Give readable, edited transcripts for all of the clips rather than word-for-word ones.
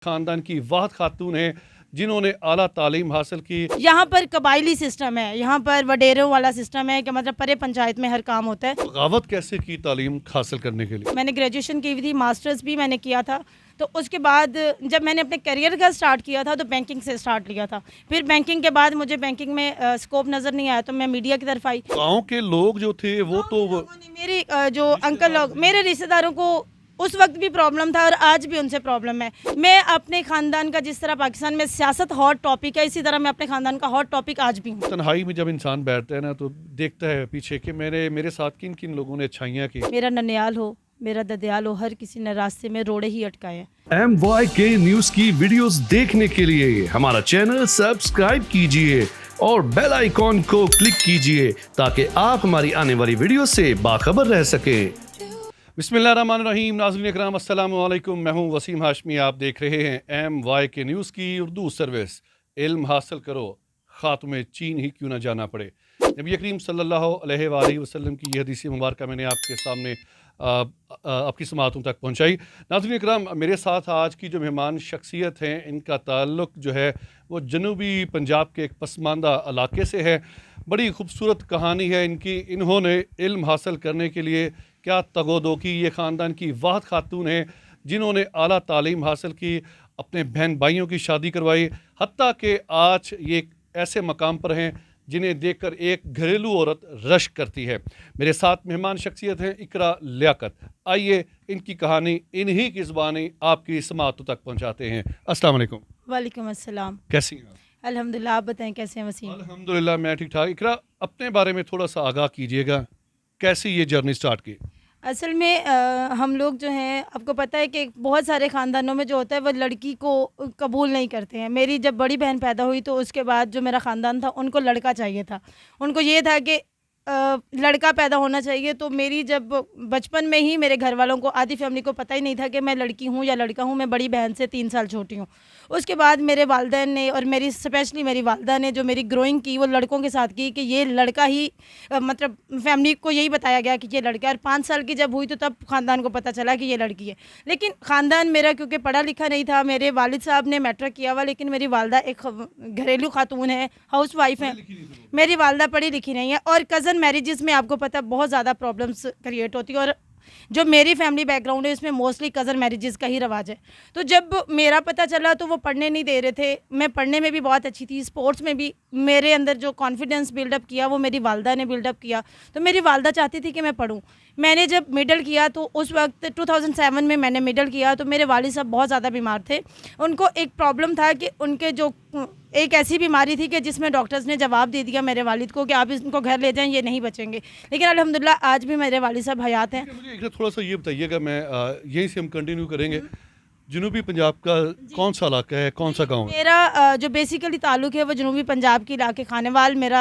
ख़ानदान की वाहद खातून है जिन्होंने आला तालीम हासिल की। यहाँ पर कबायली सिस्टम है, यहाँ पर वडेरों वाला सिस्टम है कि मतलब परे पंचायत में हर काम होता है। बगावत कैसे की तालीम हासिल करने के लिए? मैंने ग्रेजुएशन की हुई थी, मास्टर्स भी मैंने किया था। तो उसके बाद जब मैंने अपने करियर का स्टार्ट किया था तो बैंकिंग से स्टार्ट लिया था। फिर बैंकिंग के बाद मुझे बैंकिंग में स्कोप नज़र नहीं आया तो मैं मीडिया की तरफ आई। गाँव के लोग जो थे वो तो मेरी जो अंकल लोग, मेरे रिश्तेदारों को उस वक्त भी प्रॉब्लम था और आज भी उनसे प्रॉब्लम है। मैं अपने ख़ानदान का, जिस तरह पाकिस्तान में सियासत हॉट टॉपिक है, इसी तरह मैं अपने ख़ानदान का हॉट टॉपिक आज भी हूँ। तन्हाई में जब इंसान बैठता है ना तो देखता है पीछे कि मेरे साथ किन किन लोगों ने अच्छाइयाँ की। मेरा ननियाल हो, मेरा ददयाल हो, हर किसी ने रास्ते में रोड़े ही अटकाए हैं। MYK न्यूज की वीडियोस देखने के लिए हमारा चैनल सब्सक्राइब कीजिए और बेल आइकॉन को क्लिक कीजिए ताकि आप हमारी आने वाली वीडियो से बाखबर रह सकें। बिस्मिल्लाहिर्रहमानिर्रहीम। नाज़रीन इकराम अस्सलाम वालेकुम। मैं हूँ वसीम हाशमी। आप देख रहे हैं MYK न्यूज़ की उर्दू सर्विस। इल्म हासिल करो, ख़ात्मे चीन ही क्यों ना जाना पड़े। नबी करीम सल्लल्लाहु अलैहि वसल्लम की यह हदीस मुबारक मैंने आपके सामने आपकी समातों तक पहुँचाई। नाज़रीन इकराम, मेरे साथ आज की जो मेहमान शख्सियत हैं इनका ताल्लुक़ जो है वो जनूबी पंजाब के एक पसमानदा इलाके से है। बड़ी खूबसूरत कहानी है इनकी। इन्होंने इल्म हासिल करने के लिए क्या तगोदो की। ये ख़ानदान की वाहद खातून है जिन्होंने आला तालीम हासिल की, अपने बहन भाइयों की शादी करवाई, हत्ता कि आज ये एक ऐसे मकाम पर हैं जिन्हें देखकर एक घरेलू औरत रश्क करती है। मेरे साथ मेहमान शख्सियत हैं इकरा लियाकत। आइए इनकी कहानी इन्हीं की ज़ुबानी आपकी समातों तक पहुँचाते हैं। अस्सलाम वालेकुम। वालेकुम अस्सलाम। कैसी हैं आप? अल्हम्दुलिल्लाह, आप बताएं कैसे हैं वसीम? अल्हम्दुलिल्लाह मैं ठीक ठाक। इकरा, अपने बारे में थोड़ा सा आगाह कीजिएगा, कैसी ये जर्नी स्टार्ट की? असल में हम लोग जो हैं, आपको पता है कि बहुत सारे ख़ानदानों में जो होता है वो लड़की को कबूल नहीं करते हैं। मेरी जब बड़ी बहन पैदा हुई तो उसके बाद जो मेरा ख़ानदान था उनको लड़का चाहिए था। उनको ये था कि लड़का पैदा होना चाहिए। तो मेरी जब बचपन में ही मेरे घर वालों को, आधी फैमिली को पता ही नहीं था कि मैं लड़की हूँ या लड़का हूँ। मैं बड़ी बहन से 3 साल छोटी हूँ। उसके बाद मेरे वालिदैन ने और मेरी स्पेशली मेरी वालिदा ने जो मेरी ग्रोइंग की वो लड़कों के साथ की कि ये लड़का ही मतलब फैमिली को यही बताया गया कि ये लड़का है। और 5 साल की जब हुई तो तब ख़ानदान को पता चला कि ये लड़की है। लेकिन ख़ानदान मेरा क्योंकि पढ़ा लिखा नहीं था, मेरे वालिद साहब ने मैट्रिक किया हुआ, लेकिन मेरी वालदा एक घरेलू खातून है, हाउस वाइफ है। मेरी वालदा पढ़ी लिखी नहीं है। और कज़न मैरिजेस में आपको पता बहुत ज़्यादा प्रॉब्लम्स क्रिएट होती है। और जो मेरी फैमिली बैकग्राउंड है इसमें मोस्टली कज़न मैरिजेस का ही रवाज है। तो जब मेरा पता चला तो वो पढ़ने नहीं दे रहे थे। मैं पढ़ने में भी बहुत अच्छी थी, स्पोर्ट्स में भी। मेरे अंदर जो कॉन्फिडेंस बिल्डअप किया वो मेरी वालदा ने बिल्डअप किया। तो मेरी वालदा चाहती थी कि मैं पढूं। मैंने जब मिडल किया तो उस वक्त 2007 में मैंने मिडल किया तो मेरे वालिद साहब बहुत ज़्यादा बीमार थे। उनको एक प्रॉब्लम था कि उनके जो एक ऐसी बीमारी थी कि जिसमें डॉक्टर्स ने जवाब दे दिया मेरे वालिद को कि आप इनको घर ले जाएं, ये नहीं बचेंगे। लेकिन अल्हम्दुलिल्लाह आज भी मेरे वालिद साहब हयात हैं। मुझे एक थोड़ा सा ये बताइएगा, मैं यहीं से हम कंटिन्यू करेंगे। जनूबी पंजाब का कौन सा इलाका है, कौन सा गांव है? मेरा जो बेसिकली ताल्लुक़ है वो जनूबी पंजाब के इलाके खानेवाल मेरा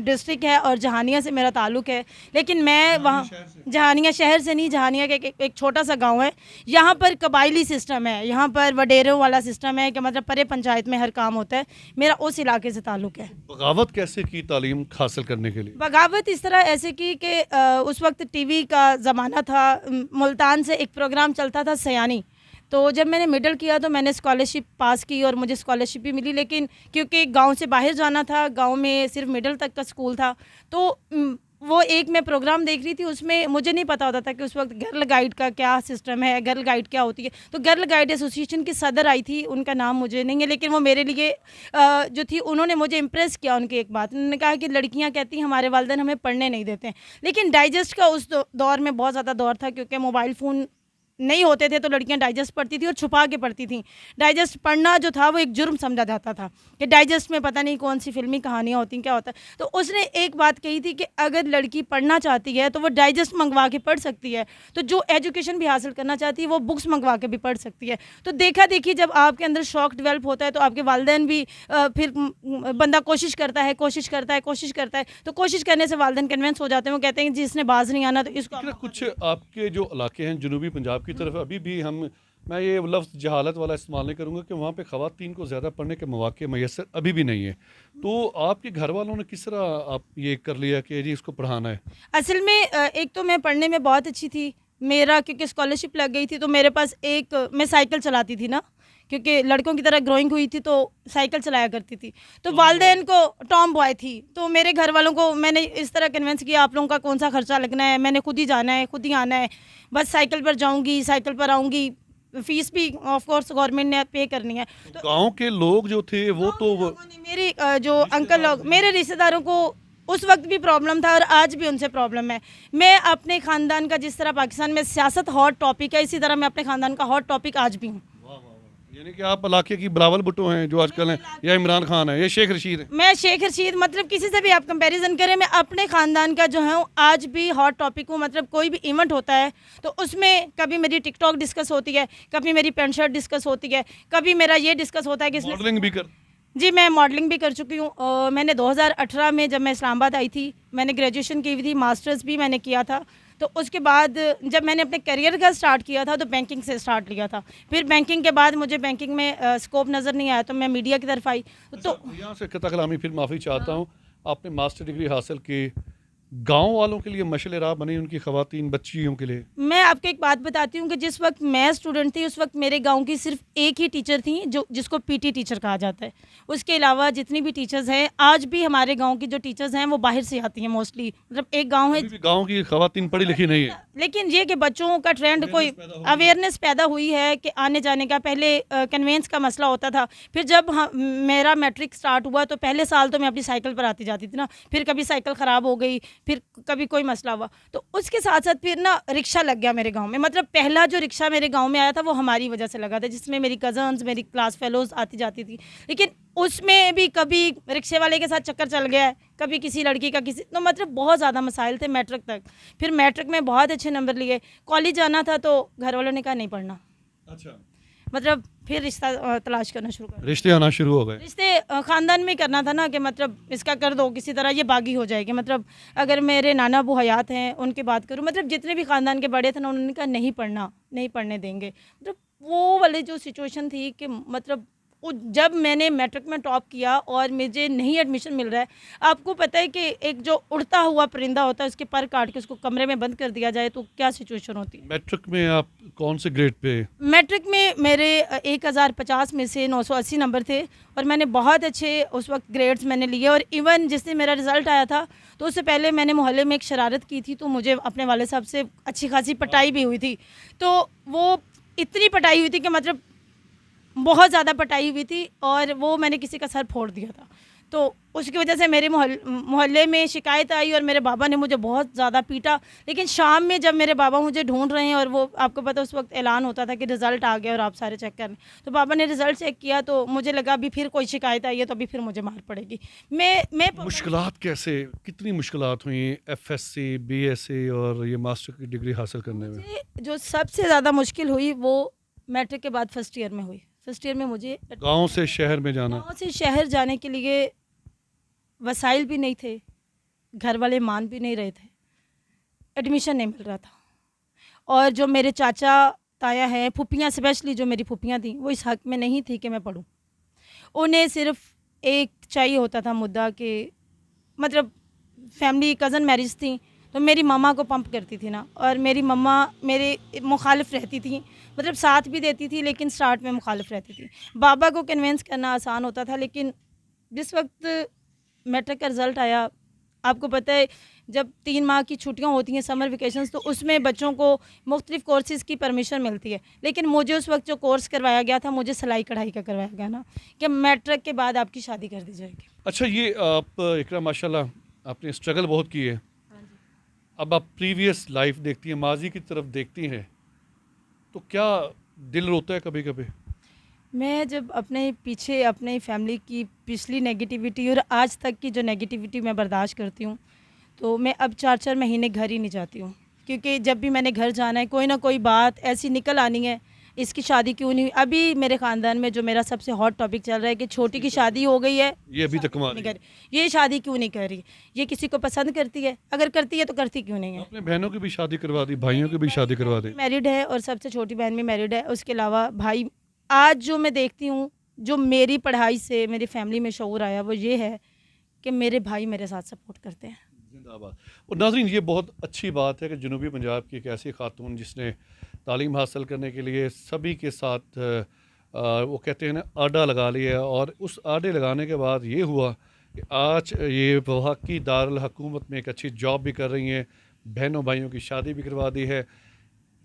डिस्ट्रिक्ट है और जहानिया से मेरा ताल्लुक़ है। लेकिन मैं वहाँ जहानिया शहर से नहीं, जहानिया का एक छोटा सा गांव है। यहाँ पर कबायली सिस्टम है, यहाँ पर वडेरों वाला सिस्टम है कि मतलब परे पंचायत में हर काम होता है। मेरा उस इलाके से ताल्लुक़ है। बगावत कैसे की तालीम हासिल करने के लिए? बगावत इस तरह ऐसे की कि उस वक्त टीवी का ज़माना था। मुल्तान से एक प्रोग्राम चलता था सयानी। तो जब मैंने मिडल किया तो मैंने स्कॉलरशिप पास की और मुझे स्कॉलरशिप भी मिली। लेकिन क्योंकि गांव से बाहर जाना था, गांव में सिर्फ मिडल तक का स्कूल था, तो वो एक मैं प्रोग्राम देख रही थी, उसमें मुझे नहीं पता होता था कि उस वक्त गर्ल गाइड का क्या सिस्टम है, गर्ल गाइड क्या होती है। तो गर्ल गाइड एसोसिएशन की सदर आई थी, उनका नाम मुझे नहीं है, लेकिन वो मेरे लिए जो थी उन्होंने मुझे इम्प्रेस किया। उनकी एक बात, उन्होंने कहा कि लड़कियां कहती हमारे वालिदैन हमें पढ़ने नहीं देते हैं। लेकिन डाइजेस्ट का उस दौर में बहुत ज़्यादा दौर था, क्योंकि मोबाइल फ़ोन नहीं होते थे तो लड़कियां डाइजेस्ट पढ़ती थी और छुपा के पढ़ती थी। डाइजेस्ट पढ़ना जो था वो एक जुर्म समझा जाता था कि डाइजेस्ट में पता नहीं कौन सी फिल्मी कहानियाँ होती हैं, क्या होता है। तो उसने एक बात कही थी कि अगर लड़की पढ़ना चाहती है तो वो डाइजेस्ट मंगवा के पढ़ सकती है। तो जो एजुकेशन भी हासिल करना चाहती है वो बुक्स मंगवा के भी पढ़ सकती है। तो देखा देखी जब आपके अंदर शौक डेवलप होता है तो आपके वालिदैन भी फिर बंदा कोशिश करता है। तो कोशिश करने से वालिदैन कन्विंस हो जाते हैं। वो कहते हैं कि जिसने बाज नहीं आना तो इसको। कुछ आपके जो इलाके हैं जनूबी पंजाब की तरफ अभी भी मैं ये लफ्ज़ जहालत वाला इस्तेमाल नहीं करूँगा कि वहाँ पे ख़वातीन को ज़्यादा पढ़ने के मौके मैसर अभी भी नहीं है। तो आपके घर वालों ने किस तरह आप ये कर लिया कि जी इसको पढ़ाना है? असल में एक तो मैं पढ़ने में बहुत अच्छी थी। मेरा क्योंकि स्कॉलरशिप लग गई थी तो मेरे पास एक मैं साइकिल चलाती थी ना, क्योंकि लड़कों की तरह ग्रोइंग हुई थी तो साइकिल चलाया करती थी। तो वालदेन को टॉम बॉय थी, तो मेरे घर वालों को मैंने इस तरह कन्विंस किया आप लोगों का कौन सा खर्चा लगना है, मैंने खुद ही जाना है, खुद ही आना है, बस साइकिल पर जाऊँगी, साइकिल पर आऊँगी, फीस भी ऑफ कोर्स गवर्नमेंट ने पे करनी है। तो गांव के लोग जो थे वो तो लोगों ने मेरी जो अंकल लोग मेरे रिश्तेदारों को उस वक्त भी प्रॉब्लम था और आज भी उनसे प्रॉब्लम है। मैं अपने ख़ानदान का, जिस तरह पाकिस्तान में सियासत हॉट टॉपिक है, इसी तरह मैं अपने ख़ानदान का हॉट टॉपिक आज भी हूँ। यानी कि आप इलाके की बिलावल भुट्टो हैं जो आजकल हैं, या इमरान खान है, या शेख रशीद है? मैं शेख रशीद, मतलब किसी से भी आप कंपैरिजन करें, मैं अपने ख़ानदान का जो है आज भी हॉट टॉपिक हूँ। मतलब कोई भी इवेंट होता है तो उसमें कभी मेरी टिकटॉक डिस्कस होती है, कभी मेरी पेंट शर्ट डिस्कस होती है, कभी मेरा ये डिस्कस होता है कि इसने मॉडलिंग भी कर जी मैं मॉडलिंग भी कर चुकी हूँ। मैंने 2018 में जब मैं इस्लामाबाद आई थी, मैंने ग्रेजुएशन की हुई थी, मास्टर्स भी मैंने किया था। तो उसके बाद जब मैंने अपने करियर का स्टार्ट किया था तो बैंकिंग से स्टार्ट लिया था। फिर बैंकिंग के बाद मुझे बैंकिंग में स्कोप नज़र नहीं आया तो मैं मीडिया की तरफ आई। तो यहाँ से कता कलामी फिर माफ़ी चाहता हूँ, आपने मास्टर डिग्री हासिल की, गांव वालों के लिए मशल राह बनी, उनकी खवातीन बच्चियों के लिए। मैं आपको एक बात बताती हूँ कि जिस वक्त मैं स्टूडेंट थी उस वक्त मेरे गांव की सिर्फ एक ही टीचर थी जो जिसको पीटी टीचर कहा जाता है। उसके अलावा जितनी भी टीचर्स हैं, आज भी हमारे गांव की जो टीचर्स हैं वो बाहर से आती हैं मोस्टली। मतलब एक गांव है गांव की खवातीन पढ़ी लिखी नहीं है, लेकिन ये कि बच्चों का ट्रेंड कोई अवेयरनेस पैदा हुई है कि आने जाने का। पहले कन्वेंस का मसला होता था, फिर जब मेरा मैट्रिक स्टार्ट हुआ तो पहले साल तो मैं अपनी साइकिल पर आती जाती थी ना, फिर कभी साइकिल ख़राब हो गई, फिर कभी कोई मसला हुआ, तो उसके साथ साथ फिर ना रिक्शा लग गया मेरे गांव में। मतलब पहला जो रिक्शा मेरे गांव में आया था वो हमारी वजह से लगा था, जिसमें मेरी कज़न्स, मेरी क्लास फेलोज आती जाती थी। लेकिन उसमें भी कभी रिक्शे वाले के साथ चक्कर चल गया है, कभी किसी लड़की का किसी, तो मतलब बहुत ज़्यादा मसाइल थे मैट्रिक तक। फिर मैट्रिक में बहुत अच्छे नंबर लिए, कॉलेज जाना था तो घर वालों ने कहा नहीं पढ़ना। अच्छा, मतलब फिर रिश्ता तलाश करना शुरू कर, रिश्ते आना शुरू हो गए। रिश्ते ख़ानदान में करना था ना कि मतलब इसका कर दो किसी तरह, ये बागी हो जाएगी। मतलब अगर मेरे नाना अबू हयात हैं उनकी बात करूँ, मतलब जितने भी ख़ानदान के बड़े थे ना, उन्होंने कहा नहीं पढ़ना, नहीं पढ़ने देंगे। मतलब वो वाली जो सिचुएशन थी कि मतलब जब मैंने मैट्रिक में टॉप किया और मुझे नहीं एडमिशन मिल रहा है। आपको पता है कि एक जो उड़ता हुआ परिंदा होता है उसके पर काट के उसको कमरे में बंद कर दिया जाए तो क्या सिचुएशन होती है। मैट्रिक में आप कौन से ग्रेड पे? मैट्रिक में मेरे 1050 में से 980 नंबर थे और मैंने बहुत अच्छे उस वक्त ग्रेड्स मैंने लिए। और इवन जिस दिन मेरा रिज़ल्ट आया था तो उससे पहले मैंने मोहल्ले में एक शरारत की थी, तो मुझे अपने वाले साहब से अच्छी खासी पटाई भी हुई थी। तो वो इतनी पटाई हुई थी कि मतलब बहुत ज़्यादा पटाई हुई थी और वो मैंने किसी का सर फोड़ दिया था। तो उसकी वजह से मेरे मोहल्ले में शिकायत आई और मेरे बाबा ने मुझे बहुत ज़्यादा पीटा। लेकिन शाम में जब मेरे बाबा मुझे ढूंढ रहे हैं और वो आपको पता उस वक्त ऐलान होता था कि रिज़ल्ट आ गया और आप सारे चेक कर लें, तो बाबा ने रिज़ल्ट चेक किया तो मुझे लगा अभी फिर कोई शिकायत आई है तो अभी फिर मुझे मार पड़ेगी। मैं मुश्किलात कैसे, कितनी मुश्किलात हुई FSC BSc और ये मास्टर की डिग्री हासिल करने में? जो सबसे ज़्यादा मुश्किल हुई वो मैट्रिक के बाद फर्स्ट ईयर में हुई। फर्स्ट ईयर में मुझे गांव से शहर में जाना, गाँव से शहर जाने के लिए वसाइल भी नहीं थे, घर वाले मान भी नहीं रहे थे, एडमिशन नहीं मिल रहा था। और जो मेरे चाचा ताया हैं, फूफियाँ, स्पेशली जो मेरी फूफियाँ थीं, वो इस हक़ में नहीं थी कि मैं पढूं। उन्हें सिर्फ एक चाहिए होता था मुद्दा कि मतलब फैमिली कज़न मैरिज थी तो मेरी मम्मा को पंप करती थी ना, और मेरी मम्मा मेरे मुखालिफ रहती थी, मतलब साथ भी देती थी लेकिन स्टार्ट में मुखालिफ रहती थी। बाबा को कन्विंस करना आसान होता था, लेकिन जिस वक्त मैट्रिक का रिज़ल्ट आया, आपको पता है जब 3 माह की छुट्टियां होती हैं, समर वेकेशंस, तो उसमें बच्चों को मुख्तलिफ़ कोर्सेज़ की परमिशन मिलती है। लेकिन मुझे उस वक्त जो कोर्स करवाया गया था, मुझे सिलाई कढ़ाई का करवाया गया ना कि मैट्रिक के बाद आपकी शादी कर दी जाएगी। अच्छा, ये आप इकरा माशाल्लाह आपने स्ट्रगल बहुत की है। अब आप प्रीवियस लाइफ देखती हैं, माजी की तरफ देखती हैं, तो क्या दिल रोता है कभी कभी? मैं जब अपने पीछे अपने फैमिली की पिछली नेगेटिविटी और आज तक की जो नेगेटिविटी मैं बर्दाश्त करती हूँ, तो मैं अब 4-4 महीने घर ही नहीं जाती हूँ, क्योंकि जब भी मैंने घर जाना है कोई ना कोई बात ऐसी निकल आनी है, इसकी शादी क्यों नहीं हुई। अभी मेरे ख़ानदान में जो मेरा सबसे हॉट टॉपिक चल रहा है कि छोटी की शादी हो गई है, ये अभी तक कमा नहीं कर, ये शादी क्यों नहीं कर रही, ये किसी को पसंद करती है, अगर करती है तो करती क्यों नहीं है। अपने बहनों की भी शादी करवा दी, भाइयों की भी शादी करवा दी। मैरिड है और सबसे छोटी बहन भी मैरिड है। उसके अलावा भाई, आज जो मैं देखती हूँ, जो मेरी पढ़ाई से मेरी फैमिली में शऊर आया वो ये है कि मेरे भाई मेरे साथ सपोर्ट करते हैं। जिंदाबाद। और नाज़रीन, ये बहुत अच्छी बात है कि जनूबी पंजाब की एक ऐसी खातून जिसने तालीम हासिल करने के लिए सभी के साथ वो कहते हैं ना आडा लगा लिया, और उस आडे लगाने के बाद ये हुआ कि आज ये वफाकी दारुल हुकूमत में एक अच्छी जॉब भी कर रही हैं, बहनों भाइयों की शादी भी करवा दी है।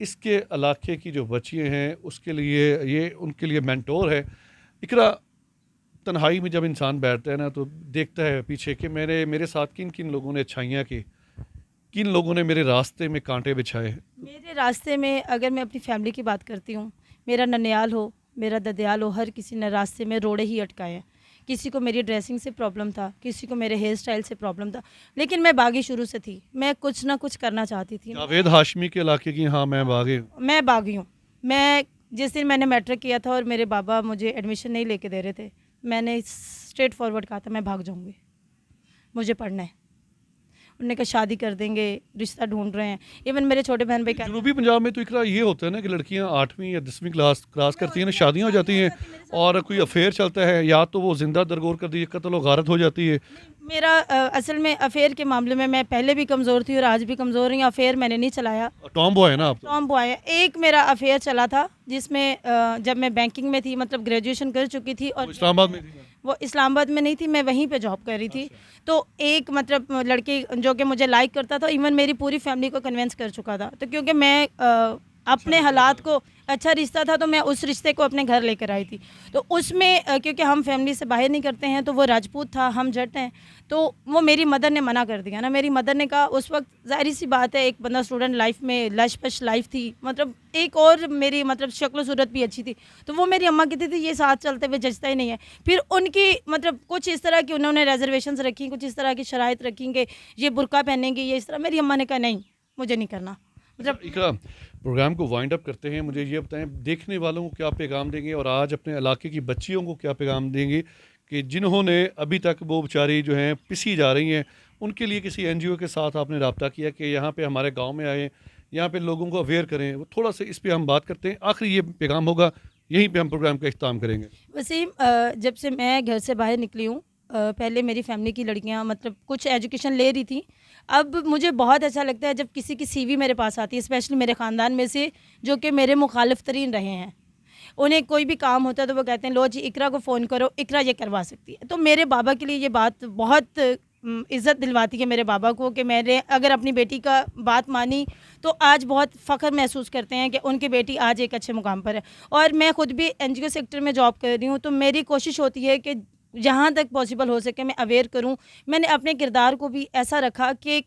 इसके इलाके की जो बच्चियाँ हैं उसके लिए ये उनके लिए मेंटोर है। इकरा तन्हाई में जब इंसान बैठता है ना तो देखता है पीछे कि मेरे साथ किन किन लोगों ने अच्छाइयाँ की, किन लोगों ने मेरे रास्ते में कांटे बिछाए। मेरे रास्ते में अगर मैं अपनी फैमिली की बात करती हूँ, मेरा ननियाल हो, मेरा ददयाल हो, हर किसी ने रास्ते में रोड़े ही अटकाए हैं। किसी को मेरी ड्रेसिंग से प्रॉब्लम था, किसी को मेरे हेयर स्टाइल से प्रॉब्लम था, लेकिन मैं बागी शुरू से थी। मैं कुछ ना कुछ करना चाहती थी। जावेद हाशमी के इलाके की, हाँ मैं बागी हूँ। मैं बागी हूँ। मैं जिस दिन मैंने मैट्रिक किया था और मेरे बाबा मुझे एडमिशन नहीं लेके दे रहे थे, मैंने स्ट्रेट फॉरवर्ड कहा था मैं भाग जाऊँगी, मुझे पढ़ना है। उन्होंने कहा शादी कर देंगे, रिश्ता ढूंढ रहे हैं। इवन मेरे छोटे बहन भाई कहते जनूबी पंजाब में तो इकरा ये होता है ना कि लड़कियां 8वीं या 10वीं क्लास क्रॉस करती हैं ना, शादियां हो जाती हैं और कोई अफेयर चलता है, या तो वो जिंदा दरगोर कर दी, कत्ल व गारत हो जाती है। मेरा असल में अफेयर के मामले में मैं पहले भी कमज़ोर थी और आज भी कमज़ोर हूँ। अफेयर मैंने नहीं चलाया। टॉम बॉय है ना आप तो। टॉम बॉय है। एक मेरा अफेयर चला था जिसमें जब मैं बैंकिंग में थी, मतलब ग्रेजुएशन कर चुकी थी, और वो इस्लामाबाद में थी ना? वो इस्लामाबाद में नहीं थी, मैं वहीं पे जॉब कर रही थी। तो एक मतलब लड़की जो कि मुझे लाइक करता था, इवन मेरी पूरी फैमिली को कन्विंस कर चुका था। तो क्योंकि मैं अपने हालात को, अच्छा रिश्ता था तो मैं उस रिश्ते को अपने घर लेकर आई थी। तो उसमें क्योंकि हम फैमिली से बाहर नहीं करते हैं, तो वो राजपूत था, हम जट हैं, तो वो मेरी मदर ने मना कर दिया ना। मेरी मदर ने कहा, उस वक्त ज़ाहिर सी बात है एक बंदा स्टूडेंट लाइफ में लश पश लाइफ थी, मतलब एक और मेरी मतलब शक्ल सूरत भी अच्छी थी, तो वो मेरी अम्मा कहती थी ये साथ चलते हुए जचता ही नहीं है। फिर उनकी मतलब कुछ इस तरह की उन्होंने रिजर्वेशंस रखी, कुछ इस तरह की शराइत रखी कि ये बुर्का पहनेंगे, ये इस तरह। मेरी अम्मा ने कहा नहीं, मुझे नहीं करना। मतलब इकरा प्रोग्राम को वाइंड अप करते हैं। मुझे ये बताएं, देखने वालों को क्या पैगाम देंगे और आज अपने इलाके की बच्चियों को क्या पैगाम देंगे कि जिन्होंने अभी तक वो बेचारी जो हैं पिसी जा रही हैं, उनके लिए किसी एनजीओ के साथ आपने रब्ता किया कि यहाँ पे हमारे गांव में आए, यहाँ पे लोगों को अवेयर करें। वो थोड़ा सा इस पे हम बात करते हैं, आखिरी ये पैगाम होगा, यहीं पे हम प्रोग्राम का इख्तिताम करेंगे। वसीम, जब से मैं घर से बाहर निकली हूँ, पहले मेरी फैमिली की लड़कियाँ मतलब कुछ एजुकेशन ले रही थी। अब मुझे बहुत अच्छा लगता है जब किसी की सीवी मेरे पास आती है, स्पेशली मेरे ख़ानदान में से जो कि मेरे मुखालिफ तरीन रहे हैं। उन्हें कोई भी काम होता है तो वो कहते हैं लो जी इकरा को फ़ोन करो, इकरा ये करवा सकती है। तो मेरे बाबा के लिए ये बात बहुत इज़्ज़त दिलवाती है मेरे बाबा को कि मैंने अगर अपनी बेटी का बात मानी तो आज बहुत फ़ख्र महसूस करते हैं कि उनकी बेटी आज एक अच्छे मुकाम पर है। और मैं ख़ुद भी एनजीओ सेक्टर में जॉब कर रही हूँ, तो मेरी कोशिश होती है कि जहाँ तक पॉसिबल हो सके मैं अवेयर करूँ। मैंने अपने किरदार को भी ऐसा रखा कि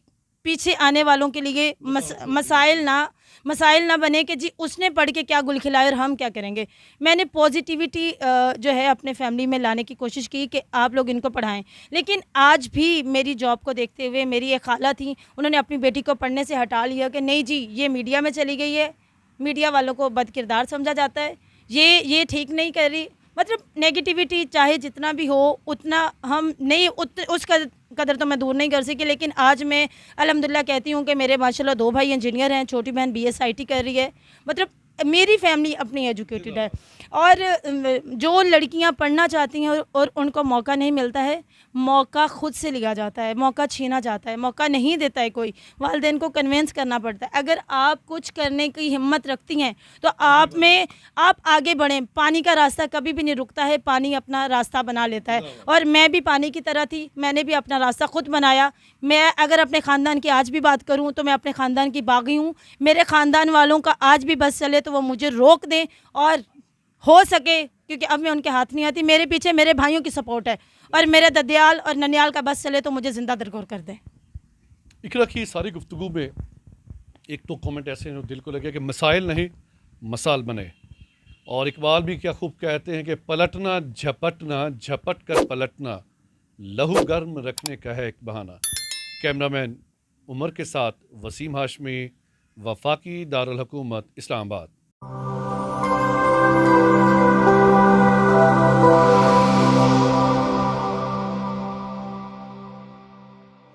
पीछे आने वालों के लिए मसाइल ना बने कि जी उसने पढ़ के क्या गुल खिलाए और हम क्या करेंगे। मैंने पॉजिटिविटी जो है अपने फैमिली में लाने की कोशिश की कि आप लोग इनको पढ़ाएं। लेकिन आज भी मेरी जॉब को देखते हुए मेरी एक खाला थी, उन्होंने अपनी बेटी को पढ़ने से हटा लिया कि नहीं जी ये मीडिया में चली गई है, मीडिया वालों को बदकिरदार समझा जाता है, ये ठीक नहीं कर रही। मतलब नेगेटिविटी चाहे जितना भी हो उतना हम नहीं उस कदर तो मैं दूर नहीं कर सकी। लेकिन आज मैं अल्हम्दुलिल्लाह कहती हूँ कि मेरे माशाल्लाह 2 भाई इंजीनियर हैं, छोटी बहन BSIT कर रही है। मतलब मेरी फैमिली अपनी एजुकेटेड है। और जो लड़कियां पढ़ना चाहती हैं और उनको मौका नहीं मिलता है, मौका खुद से लिया जाता है, मौका छीना जाता है, मौका नहीं देता है कोई, वालिदैन को कन्विंस करना पड़ता है। अगर आप कुछ करने की हिम्मत रखती हैं तो आप आगे बढ़ें। पानी का रास्ता कभी भी नहीं रुकता है, पानी अपना रास्ता बना लेता है। और मैं भी पानी की तरह थी, मैंने भी अपना रास्ता खुद बनाया। मैं अगर अपने ख़ानदान की आज भी बात करूँ तो मैं अपने ख़ानदान की बागी हूँ। मेरे ख़ानदान वालों का आज भी बस चले तो वो मुझे रोक दें, और हो सके क्योंकि अब मैं उनके हाथ नहीं आती, मेरे पीछे मेरे भाइयों की सपोर्ट है, और मेरे ददियाल और ननियाल का बस चले तो मुझे ज़िंदा दरगोर कर दें। इकरा की सारी गुफ्तगू में एक तो कमेंट ऐसे हैं जो दिल को लगे कि मसाइल नहीं मसाल बने। और इकबाल भी क्या खूब कहते हैं कि पलटना झपटना, झपट कर पलटना, लहू गर्म रखने का है एक बहाना। कैमरामैन उमर के साथ वसीम हाशमी, वफाकी दारुल हुकूमत, इस्लामाबाद।